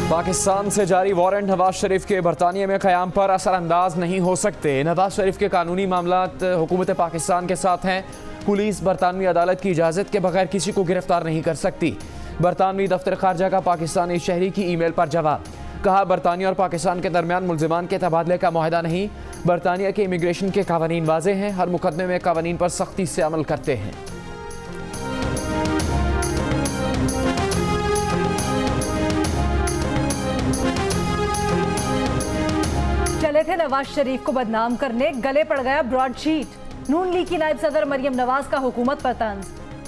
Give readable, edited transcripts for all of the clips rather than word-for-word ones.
पाकिस्तान से जारी वारंट नवाज शरीफ के बरतानिया में क़याम पर असरअंदाज नहीं हो सकते। नवाज शरीफ के कानूनी मामलात हुकूमत पाकिस्तान के साथ हैं। पुलिस बरतानवी अदालत की इजाज़त के बगैर किसी को गिरफ्तार नहीं कर सकती। बरतानवी दफ्तर खारजा का पाकिस्तानी शहरी की ईमेल पर जवाब। कहा, बरतानिया और पाकिस्तान के दरमियान मुल्जिमान के तबादले का मुआहदा नहीं। बरतानिया के इमिग्रेशन के कानून वाज़ेह हैं, हर मुकदमे में कानून पर सख्ती से अमल करते हैं। चले थे नवाज शरीफ को बदनाम करने, गले पड़ गया ब्रॉडशीट। नून लीग की नायब सदर मरियम नवाज का हुकूमत पर तंज।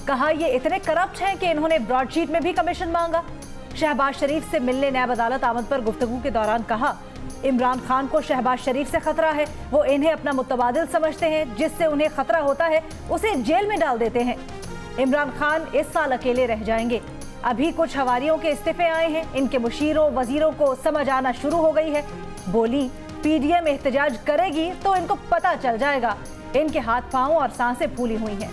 कहा, ये इतने करप्ट हैं कि इन्होंने ब्रॉडशीट में भी कमीशन मांगा। शहबाज शरीफ से मिलने नायब अदालत आमद पर गुफ्तगू के दौरान कहा, इमरान खान को शहबाज शरीफ से खतरा है। वो इन्हें अपना मुतबादिल समझते हैं, जिससे उन्हें खतरा होता है उसे जेल में डाल देते हैं। इमरान खान इस साल अकेले रह जाएंगे। अभी कुछ हवारियों के इस्तीफे आए हैं, इनके मुशीरों वजीरों को समझ आना शुरू हो गई है। बोली, पीडीएम एहतजाज करेगी तो इनको पता चल जाएगा। इनके हाथ पांव और सांसें फूली हुई हैं।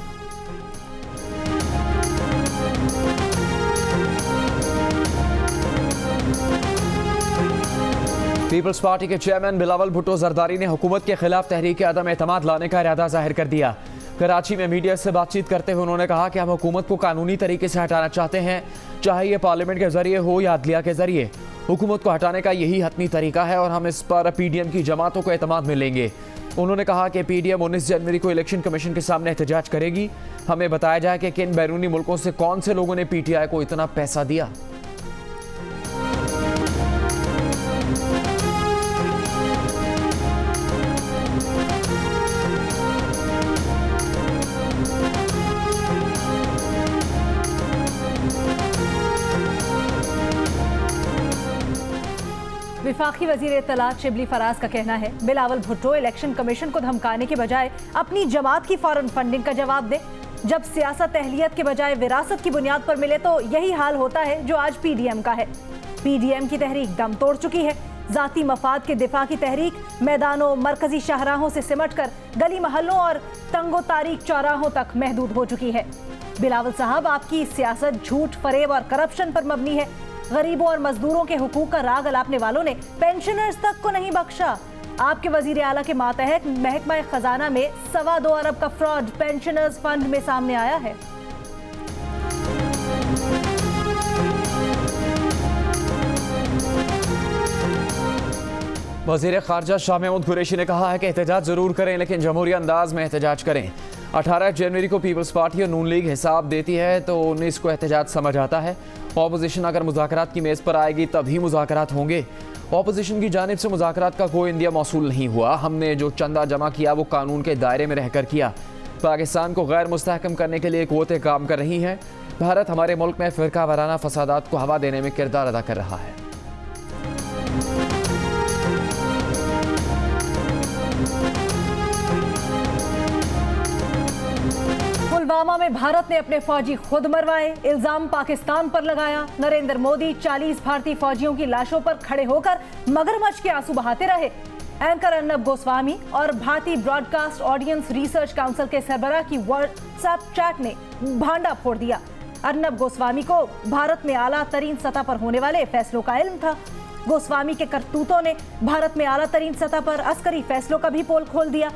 पीपल्स पार्टी के चेयरमैन बिलावल भुट्टो जरदारी ने हुकूमत के खिलाफ तहरीक अदम एतमाद लाने का इरादा जाहिर कर दिया। कराची में मीडिया से बातचीत करते हुए उन्होंने कहा कि हम हुकूमत को कानूनी तरीके से हटाना चाहते हैं, चाहे ये पार्लियामेंट के जरिए हो या अदलिया के जरिए। हुकूमत को हटाने का यही हतमी तरीका है और हम इस पर पीडीएम की जमातों को एतमाद में लेंगे। उन्होंने कहा कि पीडीएम 19 जनवरी को इलेक्शन कमीशन के सामने एहतजाज करेगी। हमें बताया जाए कि किन बैरूनी मुल्कों से कौन से लोगों ने पीटीआई को इतना पैसा दिया। विफाकी वजीर इत्तलात शिबली फराज का कहना है, बिलावल भुट्टो इलेक्शन कमीशन को धमकाने के बजाय अपनी जमात की फौरन फंडिंग का जवाब दे। जब सियासत अहलियत के बजाय विरासत की बुनियाद पर मिले तो यही हाल होता है जो आज पीडीएम का है। पीडीएम की तहरीक दम तोड़ चुकी है। जाती मफाद के दिफा की तहरीक मैदानों मरकजी शाहराहों से सिमट कर गली महलों और तंगो तारीख चौराहों तक महदूद हो चुकी है। बिलावल साहब, आपकी सियासत झूठ, फरेब और करप्शन पर मबनी है। गरीबों और मजदूरों के हुकूक का राग अलापने वालों ने पेंशनर्स तक को नहीं बख्शा। आपके वजीर आला के मातहत महकमा खजाना में 2.25 अरब का फ्रॉड पेंशनर्स फंड में सामने आया है। वज़ीर ख़ारजा शाह महमूद कुरैशी ने कहा है कि एहतजाज जरूर करें, लेकिन जमहूरी अंदाज में एहतजाज करें। 18 जनवरी को पीपल्स पार्टी और नून लीग हिसाब देती है तो 19 को एहतजाज समझ आता है। ऑपोजिशन अगर मुज़ाकरात की मेज़ पर आएगी तभी मुज़ाकरात होंगे। ऑपोजिशन की जानिब से मुज़ाकरात का कोई इंदिया मौसूल नहीं हुआ। हमने जो चंदा जमा किया वो कानून के दायरे में रहकर किया। पाकिस्तान को गैर मुस्तहकम करने के लिए क़ुव्वतें काम कर रही हैं। भारत हमारे मुल्क में फ़िरका वाराना फसादात को हवा देने में किरदार अदा कर रहा है। पुलवामा में भारत ने अपने फौजी खुद मरवाए, इल्जाम पाकिस्तान पर लगाया। नरेंद्र मोदी 40 भारतीय फौजियों की लाशों पर खड़े होकर मगरमच्छ के आंसू बहाते रहे। एंकर अर्नब गोस्वामी और भारतीय ब्रॉडकास्ट ऑडियंस रिसर्च काउंसिल के सरबराह की व्हाट्सएप चैट ने भांडा फोड़ दिया। अर्नब गोस्वामी को भारत में आला तरीन सतह पर होने वाले फैसलों का इल्म था। गोस्वामी के करतूतों ने भारत में आला तरीन सतह पर अस्करी फैसलों का भी पोल खोल दिया।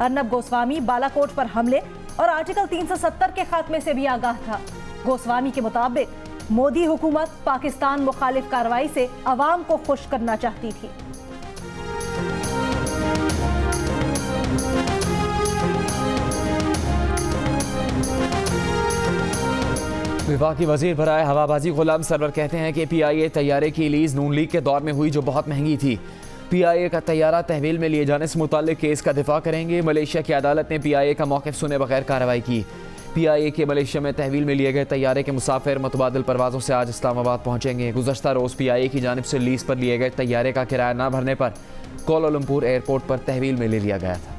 अर्नब गोस्वामी बालाकोट पर हमले और आर्टिकल 370 के खात्मे से भी आगाह था। गोस्वामी के मुताबिक मोदी हुकूमत पाकिस्तान मुखालिफ कार्रवाई से अवाम को खुश करना चाहती थी। विफाकी वजीर बराए हवाबाजी गुलाम सरवर कहते हैं कि पीआईए तैयारे की लीज नून लीग के दौर में हुई जो बहुत महंगी थी। पीआईए का तैयारा तहवील में लिए जाने से मुताल्लिक केस का दिफा करेंगे। मलेशिया की अदालत ने पीआईए का मौक़िफ़ सुने बगैर कार्रवाई की। पीआईए के मलेशिया में तहवील में लिए गए तैयारे के मुसाफिर मुतबादिल परवाज़ों से आज इस्लामाबाद पहुँचेंगे। गुज़श्ता रोज़ पीआईए की जानिब से लीज पर लिए गए तैयारे का किराया न भरने पर कोलालमपुर एयरपोर्ट पर तहवील में ले लिया गया था।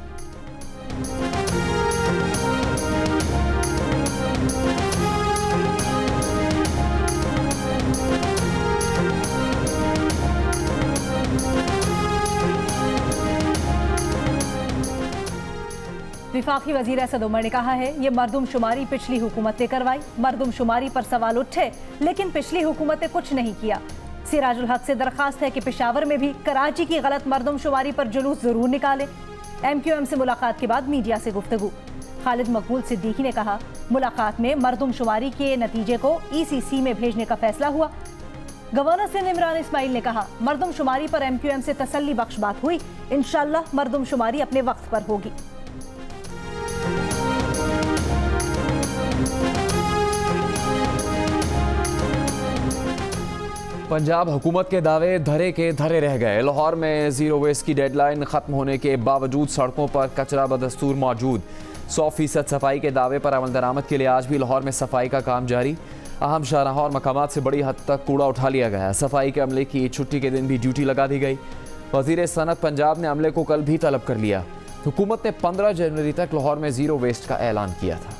विफाकी वजीर असद उमर ने कहा है, ये मरदमशुमारी पिछली हुकूमत ने करवाई। मरदमशुमारी पर सवाल उठे लेकिन पिछली हुकूमत ने कुछ नहीं किया। सिराजुल हक से दरखास्त है कि पेशावर में भी कराची की गलत मरदमशुमारी पर जुलूस जरूर निकाले। MQM से मुलाकात के बाद मीडिया से गुफ्तगू। खालिद मकबूल सिद्दीकी ने कहा, मुलाकात में मरदमशुमारी के नतीजे को ECC में भेजने का फैसला हुआ। गवर्नर सिंध इमरान इस्माइल ने कहा, मरदमशुमारी पर MQM से तसल्ली बख्श बात हुई, इंशाअल्लाह मरदमशुमारी अपने वक्त पर होगी। पंजाब हुकूमत के दावे धरे के धरे रह गए। लाहौर में जीरो वेस्ट की डेडलाइन खत्म होने के बावजूद सड़कों पर कचरा बदस्तूर मौजूद। 100% सफाई के दावे पर अमल दरामद के लिए आज भी लाहौर में सफाई का काम जारी। अहम शाहराहों और मकामात से बड़ी हद तक कूड़ा उठा लिया गया। सफाई के अमले की छुट्टी के दिन भी ड्यूटी लगा दी गई। वजीर सनत पंजाब ने अमले को कल भी तलब कर लिया। हुकूमत ने 15 जनवरी तक लाहौर में जीरो वेस्ट का ऐलान किया था।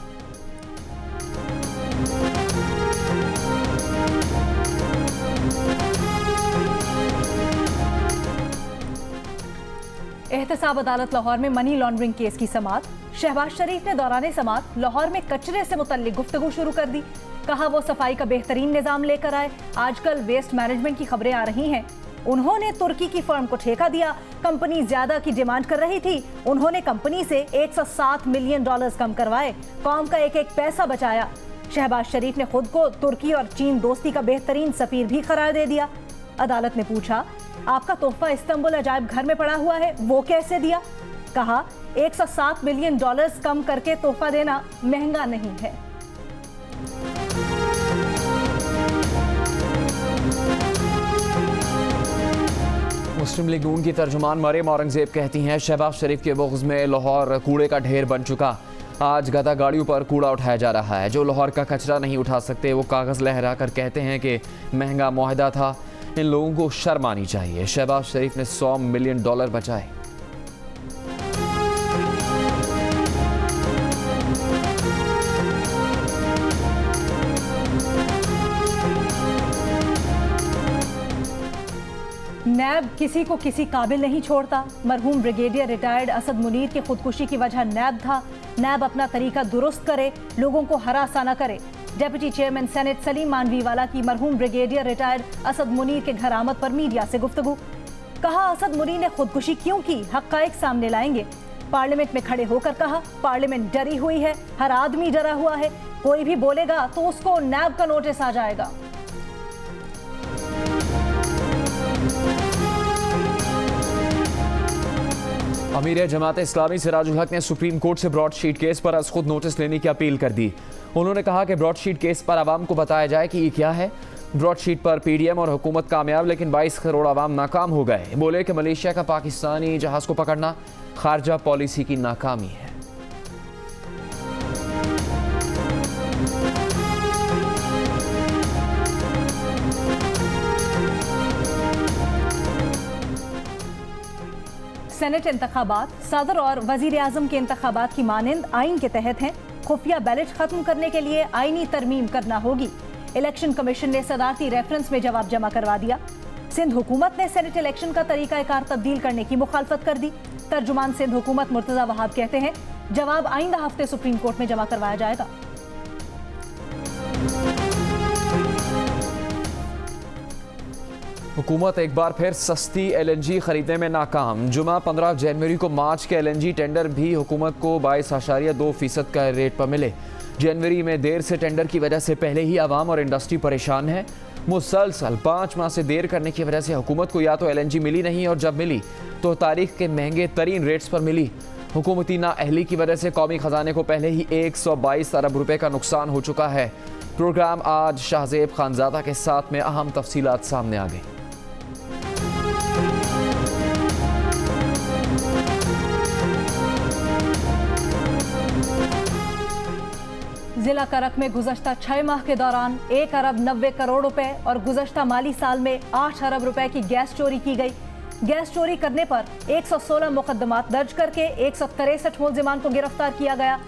एहतसाब अदालत लाहौर में मनी लॉन्ड्रिंग केस की समाअत। शहबाज शरीफ ने दौरान समाअत लाहौर में कचरे से मुतल्लिक गुफ्तगू शुरू कर दी। कहा, वो सफाई का बेहतरीन निजाम लेकर आए। आजकल वेस्ट मैनेजमेंट की खबरें आ रही हैं। उन्होंने तुर्की की फर्म को ठेका दिया। कंपनी ज्यादा की डिमांड कर रही थी। उन्होंने कंपनी से $107 मिलियन कम करवाए। कौम का एक एक पैसा बचाया। शहबाज शरीफ ने खुद को तुर्की और चीन दोस्ती का बेहतरीन सफीर भी करार दे दिया। अदालत ने पूछा, आपका तोहफा इस्तांबुल अजायब घर में पड़ा हुआ है, वो कैसे दिया? कहा, $107 मिलियन कम करके तोहफा देना महंगा नहीं है। मुस्लिम लीग नून की तर्जुमान मरियम औरंगजेब कहती हैं, शहबाज शरीफ के बुग़्ज़ में लाहौर कूड़े का ढेर बन चुका। आज गदा गाड़ियों पर कूड़ा उठाया जा रहा है। जो लाहौर का कचरा नहीं उठा सकते वो कागज़ लहरा कर कहते हैं कि महंगा मुआहदा था। इन लोगों को शर्म आनी चाहिए। शहबाज शरीफ ने $100 मिलियन बचाए। नैब किसी को किसी काबिल नहीं छोड़ता। मरहूम ब्रिगेडियर रिटायर्ड असद मुनीर की खुदकुशी की वजह नैब था। नैब अपना तरीका दुरुस्त करे, लोगों को हरासा न करे। Deputy chairman senate Salim Mandviwalla की मरहूम ब्रिगेडियर रिटायर्ड असद मुनीर के घर आमद पर मीडिया से गुफ्तगू। कहा, असद मुनीर ने खुदकुशी क्यों की, हक़ाइक़ सामने लाएंगे। पार्लियामेंट में खड़े होकर कहा, पार्लियामेंट डरी हुई है, हर आदमी डरा हुआ है। कोई भी बोलेगा तो उसको नैब का नोटिस आ जाएगा। अमीर जमात इस्लामी सिराजुल हक ने सुप्रीम कोर्ट से ब्रॉडशीट केस पर अज खुद नोटिस लेने की अपील कर दी। उन्होंने कहा कि ब्रॉडशीट केस पर आवाम को बताया जाए कि ये क्या है। ब्रॉडशीट पर PDM और हुकूमत कामयाब, लेकिन 22 करोड़ आवाम नाकाम हो गए। बोले कि मलेशिया का पाकिस्तानी जहाज को पकड़ना खारजा पॉलिसी की नाकामी है। सेनेट इंतखाबात सदर और वजीर आजम के इंतखाबात की मानंद आइन के तहत हैं। खुफिया बैलेट खत्म करने के लिए आईनी तरमीम करना होगी। इलेक्शन कमीशन ने सदारती रेफरेंस में जवाब जमा करवा दिया। सिंध हुकूमत ने सेनेट इलेक्शन का तरीकाकार तब्दील करने की मुखालफत कर दी। तर्जुमान सिंध हुकूमत मुर्तजा वहाब कहते हैं, जवाब आइंदा हफ्ते सुप्रीम कोर्ट में जमा करवाया जाएगा। हुकूमत एक बार फिर सस्ती LNG खरीदने में नाकाम। जुमा 15 जनवरी को मार्च के LNG टेंडर भी हुकूमत को 22.2% का रेट पर मिले। जनवरी में देर से टेंडर की वजह से पहले ही आवाम और इंडस्ट्री परेशान है। मुसलसल 5 माह से देर करने की वजह से हुकूमत को या तो LNG मिली नहीं और जब मिली तो तारीख के महंगे तरीन रेट्स पर मिली। हुकूमती नाअहली की वजह से कौमी खजाने को पहले ही 122 अरब रुपए का नुकसान हो चुका है। प्रोग्राम आज शाहजेब खानजादा के साथ में अहम तफसीलात सामने आ गई। जिला करक में गुज़श्ता 6 माह के दौरान 1 अरब 90 करोड़ रुपए और गुज़श्ता माली साल में 8 अरब रुपए की गैस चोरी की गई। गैस चोरी करने पर 116 मुकदमात दर्ज करके 163 मुलजिमान को गिरफ्तार किया गया।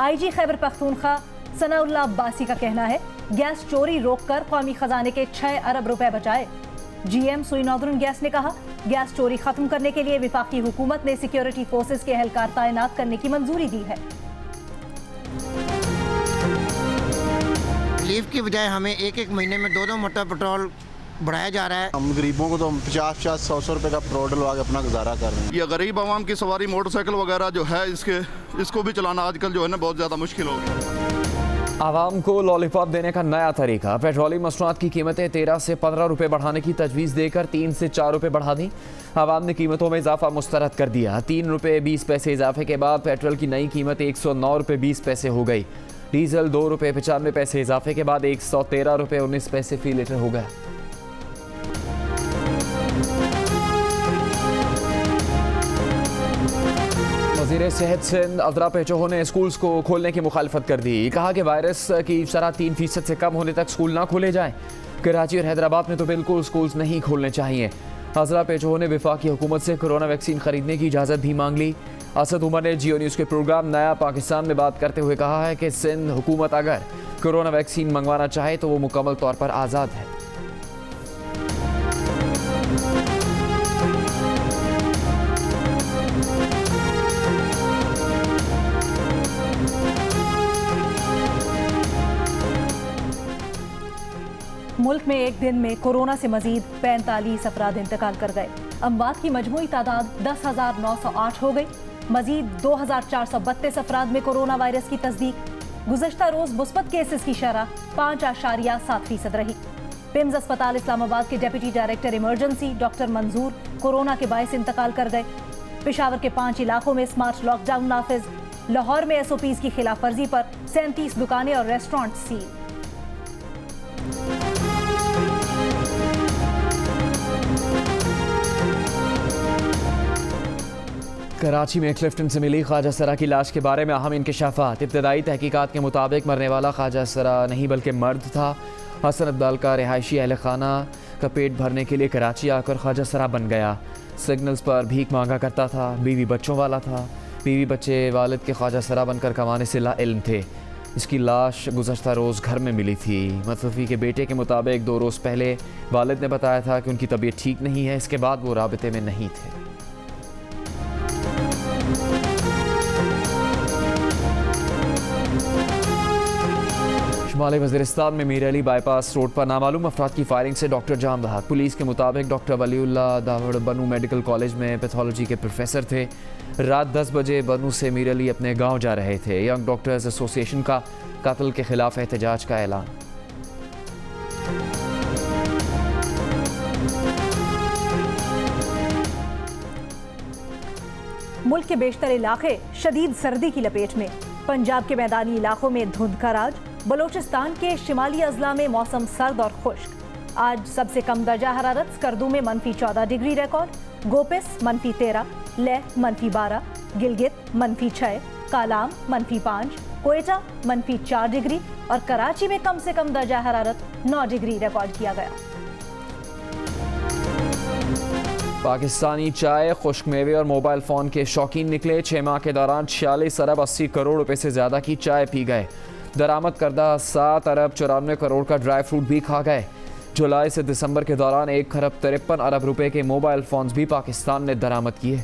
IG खैबर पख्तूनख्वा सनाउल्लाह अब्बासी का कहना है, गैस चोरी रोककर कौमी खजाने के 6 अरब रुपए बचाए। GM सुई नॉर्दर्न गैस ने कहा, गैस चोरी खत्म करने के लिए विफाकी हुकूमत ने सिक्योरिटी फोर्सेस के एहलकार तैनात करने की मंजूरी दी है। लीव की बजाय हमें एक महीने में 2 मरतबा पेट्रोल बढ़ाया जा रहा है। हम गरीबों को तो 50-50, 100-100 रुपये का पेट्रोल डलवा के अपना गुजारा कर रहे हैं। ये गरीब आवाम की सवारी मोटरसाइकिल वगैरह जो है इसको भी चलाना आजकल जो है ना बहुत ज़्यादा मुश्किल हो गई। आवाम को लॉलीपॉप देने का नया तरीका। पेट्रोलियम मसनूआत की कीमतें 13 से 15 रुपये बढ़ाने की तजवीज़ देकर 3 से 4 रुपये बढ़ा दी। आवाम ने कीमतों में इजाफा मुस्तरद कर दिया। 3 रुपये 20 पैसे इजाफे के बाद पेट्रोल की नई कीमत 109 रुपये 20 पैसे हो गई। डीजल 2 रुपये 95 पैसे इजाफे के बाद 113 रुपये 19 पैसे फी लीटर हो गया। वज़ीर सेहत सिंध अदरा पेचोहो ने स्कूल्स को खोलने की मुखालफत कर दी। कहा कि वायरस की शरह 3% से कम होने तक स्कूल ना खोले जाएं। कराची और हैदराबाद में तो बिल्कुल स्कूल्स नहीं खोलने चाहिए। अदरा पेचोहो ने वफाकी हुकूमत से कोरोना वैक्सीन खरीदने की इजाज़त भी मांग ली। असद उमर ने जियो न्यूज़ के प्रोग्राम नया पाकिस्तान में बात करते हुए कहा है कि सिंध हुकूमत अगर कोरोना वैक्सीन मंगवाना चाहे तो वो मुकम्मल तौर पर आज़ाद है। मुल्क में एक दिन में कोरोना से मजीद 45 अफराद इंतकाल कर गए। अमवात की मजमूई तादाद 10,908 हो गई। मजीद 2,432 अफराद में कोरोना वायरस की तस्दीक। गुज़श्ता रोज मुस्बत केसेस की शरह 5.7% रही। पिम्स अस्पताल इस्लामाबाद के डेप्यूटी डायरेक्टर इमरजेंसी डॉक्टर मंजूर कोरोना के बायस इंतकाल कर गए। पेशावर के 5 इलाकों में स्मार्ट लॉकडाउन नाफिज। लाहौर में SOPs की खिलाफ वर्जी पर 37 दुकानें और रेस्टोरेंट सील। कराची में क्लिफ्टन से मिली ख्वाजा सरा की लाश के बारे में अहम इंकशाफात। इब्तदाई तहकीकात के मुताबिक मरने वाला ख्वाजा सरा नहीं बल्कि मर्द था। हसन अब्दाल का रिहायशी अहल खाना का पेट भरने के लिए कराची आकर ख्वाजा सरा बन गया। सिग्नल्स पर भीख मांगा करता था। बीवी बच्चों वाला था। बीवी बच्चे वालिद के ख्वाजा सरा बनकर कमाने से लाइल्म थे। इसकी लाश गुज़श्ता रोज़ घर में मिली थी। मतलफ़ी के बेटे के मुताबिक 2 रोज़ पहले वालिद ने बताया था कि उनकी तबीयत ठीक नहीं है। इसके बाद वो राबिते में नहीं थे। शुमाली वज़ीरिस्तान में मीर अली बाईपास रोड पर नामालूम अफराद की फायरिंग से डॉक्टर जाम बहक। पुलिस के मुताबिक डॉक्टर वलीउल्लाह दावड़ बनू मेडिकल कॉलेज में पैथोलॉजी के प्रोफेसर थे। रात 10 बजे बनू से मीर अली अपने गांव जा रहे थे। यंग डॉक्टर्स एसोसिएशन का कत्ल के खिलाफ एहतजाज का ऐलान। मुल्क के बेशतर इलाके शदीद सर्दी की लपेट में। पंजाब के मैदानी इलाकों में धुंध का राज। बलोचिस्तान के शिमाली अजला में मौसम सर्द और खुश्क। आज सबसे कम दर्जा हरारत स्कर्दू में -14 degree record. गोपिस -13, Leh -12, Gilgit -6, Kalam -5, Quetta -4 degree और कराची में कम से कम दर्जा हरारत 9 डिग्री रिकॉर्ड किया गया। पाकिस्तानी चाय, खुश्क मेवे और मोबाइल फ़ोन के शौकीन निकले। 6 माह के दौरान 46 अरब 80 करोड़ रुपए से ज़्यादा की चाय पी गए। दरामद करदा 7 अरब 94 करोड़ का ड्राई फ्रूट भी खा गए। जुलाई से दिसंबर के दौरान 1 खरब 53 अरब रुपए के मोबाइल फ़ोन्स भी पाकिस्तान ने दरामद किए।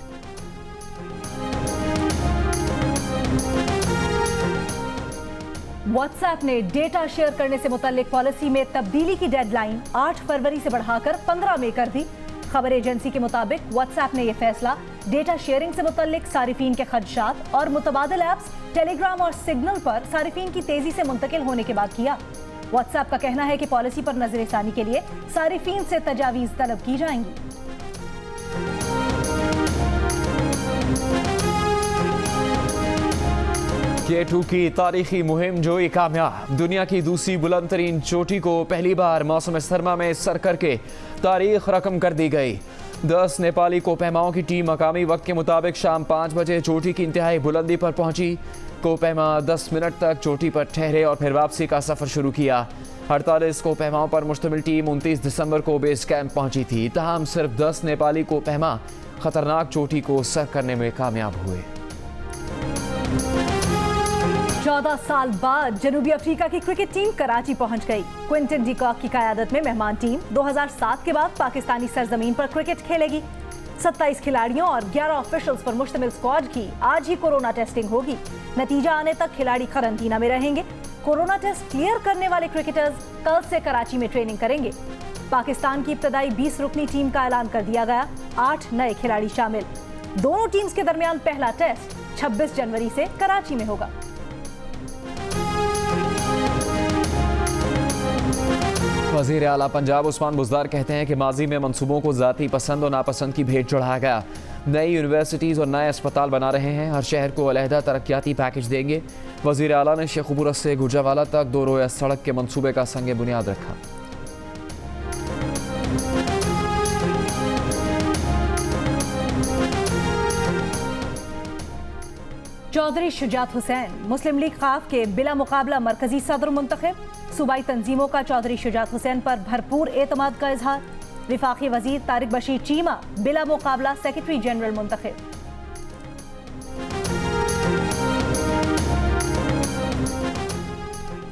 व्हाट्सएप ने डेटा शेयर करने से मुतल्लिक पॉलिसी में तब्दीली की डेडलाइन 8 फरवरी से बढ़ाकर 15 मई कर दी। खबर एजेंसी के मुताबिक व्हाट्सएप ने यह फैसला डेटा शेयरिंग से मुतल्लिक सारिफीन के खदशात और मुतबादिल ऐप्स टेलीग्राम और सिग्नल पर सारिफीन की तेजी से मुंतकिल होने के बाद किया। व्हाट्सएप का कहना है कि पॉलिसी पर नजरसानी के लिए सारिफीन से तजावीज़ तलब की जाएंगी। K2 की तारीखी मुहिम जोई कामयाब। दुनिया की दूसरी बुलंद तरीन चोटी को पहली बार मौसम सरमा में सर करके तारीख रकम कर दी गई। 10 नेपाली कोपहमाओं की टीम मकामी वक्त के मुताबिक शाम 5 बजे चोटी की इंतहाई बुलंदी पर पहुंची। कोपहमा 10 मिनट तक चोटी पर ठहरे और फिर वापसी का सफ़र शुरू किया। 48 कोपहमाओं पर मुश्तमिल टीम 29 दिसंबर को बेस कैंप पहुंची थी। तमाम सिर्फ 10 नेपाली कोपहमा खतरनाक चोटी को सर करने में कामयाब हुए। 14 साल बाद जनूबी अफ्रीका की क्रिकेट टीम कराची पहुंच गई। क्विंटन डी कॉक की क़यादत में मेहमान टीम 2007 के बाद पाकिस्तानी सरजमीन पर क्रिकेट खेलेगी। 27 खिलाड़ियों और 11 ऑफिशियल्स पर मुश्तमिल स्क्वाड की आज ही कोरोना टेस्टिंग होगी। नतीजा आने तक खिलाड़ी क्वारंटीना में रहेंगे। कोरोना टेस्ट क्लियर करने वाले क्रिकेटर्स कल से कराची में ट्रेनिंग करेंगे। पाकिस्तान की इब्तदाई 20 रुकनी टीम का ऐलान कर दिया गया। 8 नए खिलाड़ी शामिल। दोनों टीम्स के दरमियान पहला टेस्ट 26 जनवरी से कराची में होगा। वज़ीर आला पंजाब उस्मान बुज़दार कहते हैं कि माजी में मंसूबों को ज़ाती पसंद और नापसंद की भेंट चढ़ाया गया। नई यूनिवर्सिटीज़ और नए अस्पताल बना रहे हैं। हर शहर को अलहदा तरक्याती पैकेज देंगे। वज़ीर आला ने शेखुपुरा से गुजरावाला तक 2 रोया सड़क के मंसूबे का संग बुनियाद रखा। चौधरी शुजात हुसैन मुस्लिम लीग खाफ के बिला मुकाबला मरकजी सदर मुंतखब। सूबाई तंजीमों का चौधरी शुजात हुसैन पर भरपूर एतमाद का इजहार। विफाकी वजीर तारिक बशीर चीमा बिला मुकाबला सेक्रेटरी जनरल मुंतखब।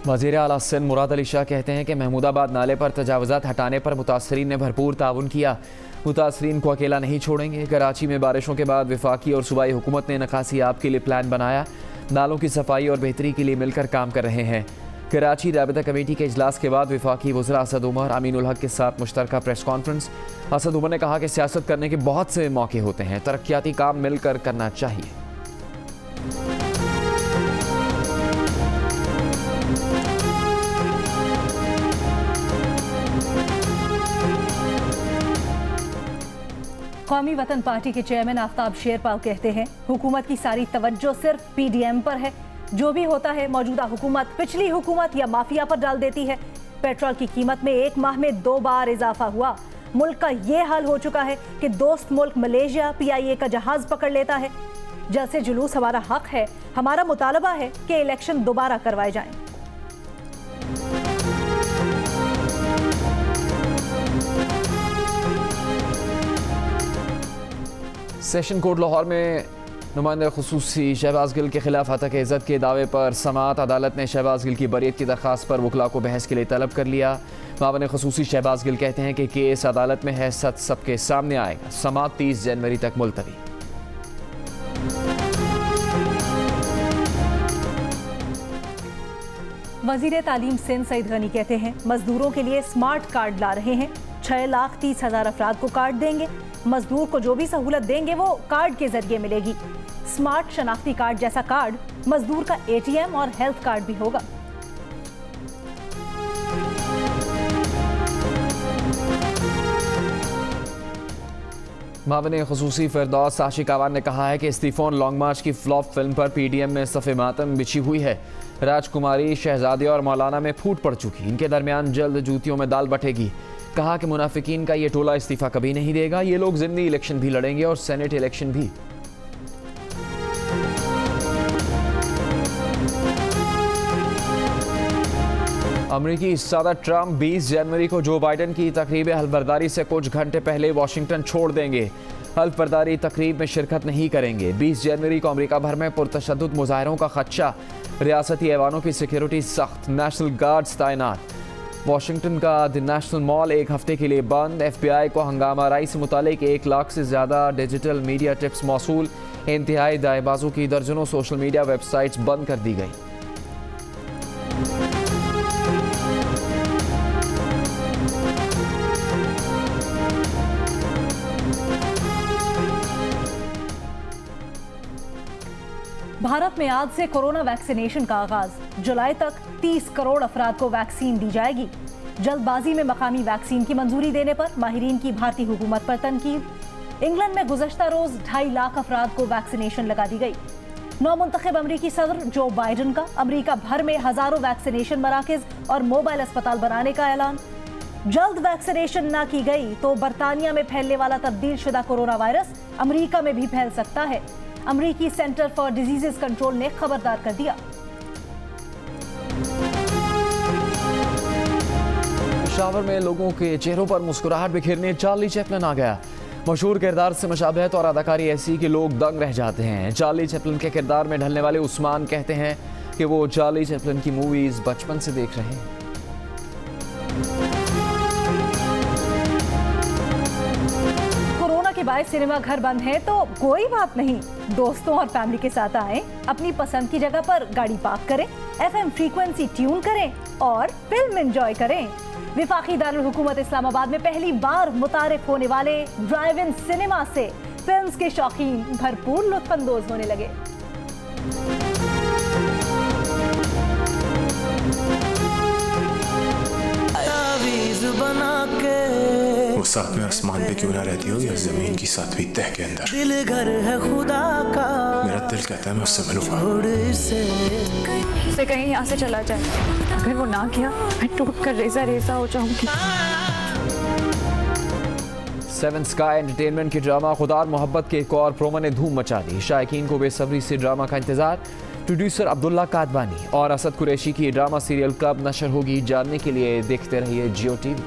वज़ीर आला सिंध मुराद अली शाह कहते हैं कि महमूदाबाद नाले पर तजावुज़ात हटाने पर मुतासरीन ने भरपूर ताउन किया। मुतासरीन को अकेला नहीं छोड़ेंगे। कराची में बारिशों के बाद विफाकी और सूबाई हुकूमत ने नकासी आब के लिए प्लान बनाया। नालों की सफाई और बेहतरी के लिए मिलकर काम कर रहे हैं। कराची राबिता कमेटी के इजलास के बाद विफाकी वज़रा असद उमर अमीनुल हक के साथ मुश्तरका प्रेस कॉन्फ्रेंस। असद उमर ने कहा कि सियासत करने के बहुत से मौके होते हैं, तरक्याती काम मिलकर करना चाहिए। कौमी वतन पार्टी के चेयरमैन आफ्ताब शेरपाल कहते हैं हुकूमत की सारी तवज्जो सिर्फ पीडीएम पर है। जो भी होता है मौजूदा हुकूमत पिछली हुकूमत या माफिया पर डाल देती है। पेट्रोल की कीमत में एक माह में 2 बार इजाफा हुआ। मुल्क का ये हाल हो चुका है कि दोस्त मुल्क मलेशिया PIA का जहाज पकड़ लेता है। जल्द से जुलूस हमारा हक है। हमारा मुतालबा है कि इलेक्शन दोबारा करवाए जाएं। सेशन कोर्ट लाहौर में नुमाइंदा खुसूसी शहबाज गिल के खिलाफ हतक इज़्ज़त के दावे पर समाअत अदालत ने शहबाज गिल की बरियत की दरख्वास्त पर वकला को बहस के लिए तलब कर लिया। मावन खुसूसी शहबाज गिल कहते हैं कि केस अदालत में है, सच सबके सामने आएगा। समाअत 30 जनवरी तक मुलतवी। वजीर तालीम सिंध सईद गनी कहते हैं मजदूरों के लिए स्मार्ट कार्ड ला रहे हैं। 6,30,000 अफराद को कार्ड देंगे। मजदूर को जो भी सहूलत देंगे वो कार्ड के जरिए मिलेगी। स्मार्ट शनाख्ती कार्ड जैसा कार्ड मजदूर का ATM और हेल्थ कार्ड भी होगा। मावन खुसूसी फिरदौस आशिक आवान ने कहा है कि इस्तीफों लॉन्ग मार्च की फ्लॉप फिल्म पर PDM में सफ़े मातम बिछी हुई है। राजकुमारी, शहजादी और मौलाना में फूट पड़ चुकी। इनके दरमियान जल्द जूतियों में दाल बटेगी। कहा कि मुनाफिकीन का ये टोला इस्तीफा कभी नहीं देगा। ये लोग ज़िमनी इलेक्शन भी लड़ेंगे और सेनेट इलेक्शन भी। अमरीकी सदर ट्रंप 20 जनवरी को जो बाइडन की तकरीब हल्फबर्दारी से कुछ घंटे पहले वाशिंगटन छोड़ देंगे। हल्फबर्दारी तकरीब में शिरकत नहीं करेंगे। 20 जनवरी को अमेरिका भर में पुरतशद्दुद मुजाहिरों का खदशा। रियासती ऐवानों की सिक्योरिटी सख्त, नेशनल गार्ड्स तैनात। वाशिंगटन का द नेशनल मॉल 1 हफ्ते के लिए बंद। FBI को हंगामा राई से मुतालिक 1 लाख से ज़्यादा डिजिटल मीडिया टिप्स मौसूल। इंतहाई दाएबाजों की दर्जनों सोशल मीडिया वेबसाइट्स बंद कर दी गई। भारत में आज से कोरोना वैक्सीनेशन का आगाज। जुलाई तक 30 करोड़ अफराद को वैक्सीन दी जाएगी। जल्दबाजी में मकामी वैक्सीन की मंजूरी देने पर माहिरीन की भारतीय हुकूमत पर तनकीद। इंग्लैंड में गुज़श्ता रोज 2.5 लाख अफराद को वैक्सीनेशन लगा दी गई। नौमुंतखब अमरीकी सदर जो बाइडन का अमरीका भर में हजारों वैक्सीनेशन मराकज और मोबाइल अस्पताल बनाने का ऐलान। जल्द वैक्सीनेशन ना की गई तो बरतानिया में फैलने वाला तब्दील शुदा कोरोना वायरस अमरीका में भी फैल सकता है। अमरीकी सेंटर फॉर डिजीजेस कंट्रोल ने खबरदार कर दिया। पेशावर में लोगों के चेहरों पर मुस्कुराहट बिखेरने चार्ली चैपलिन आ गया। मशहूर किरदार से मशाबहत और अदाकारी ऐसी कि लोग दंग रह जाते हैं। चार्ली चैपलिन के किरदार में ढलने वाले उस्मान कहते हैं कि वो चार्ली चैपलिन की मूवीज बचपन से देख रहे हैं। कोरोना के बाद सिनेमा घर बंद है तो कोई बात नहीं, दोस्तों और फैमिली के साथ आएं, अपनी पसंद की जगह पर गाड़ी पार्क करें, FM फ्रीक्वेंसी ट्यून करें और फिल्म एंजॉय करें। विफाकी दारुल हुकूमत इस्लामाबाद में पहली बार मुतारिफ होने वाले ड्राइव इन सिनेमा से फिल्म्स के शौकीन भरपूर लुत्फानंदोज होने लगे। वो सातवें आसमान पे क्यों ना रहती हो या जमीन की सातवीं तह के अंदर, दिल घर है खुदा का, मेरा दिल कहता है मैं उससे मिलूंगा। उसे कहीं यहाँ से चला जाए, अगर वो ना किया मैं टूट कर रेजा रेजा हो जाऊंगी। सेवन स्काई एंटरटेनमेंट के ड्रामा खुदार मोहब्बत के एक और प्रोमो ने धूम मचा दी। शायकीन को बेसब्री से ड्रामा का इंतजार। प्रोड्यूसर अब्दुल्ला कादबानी और असद कुरैशी की ड्रामा सीरियल कब नशर होगी, जानने के लिए देखते रहिए जियो टीवी।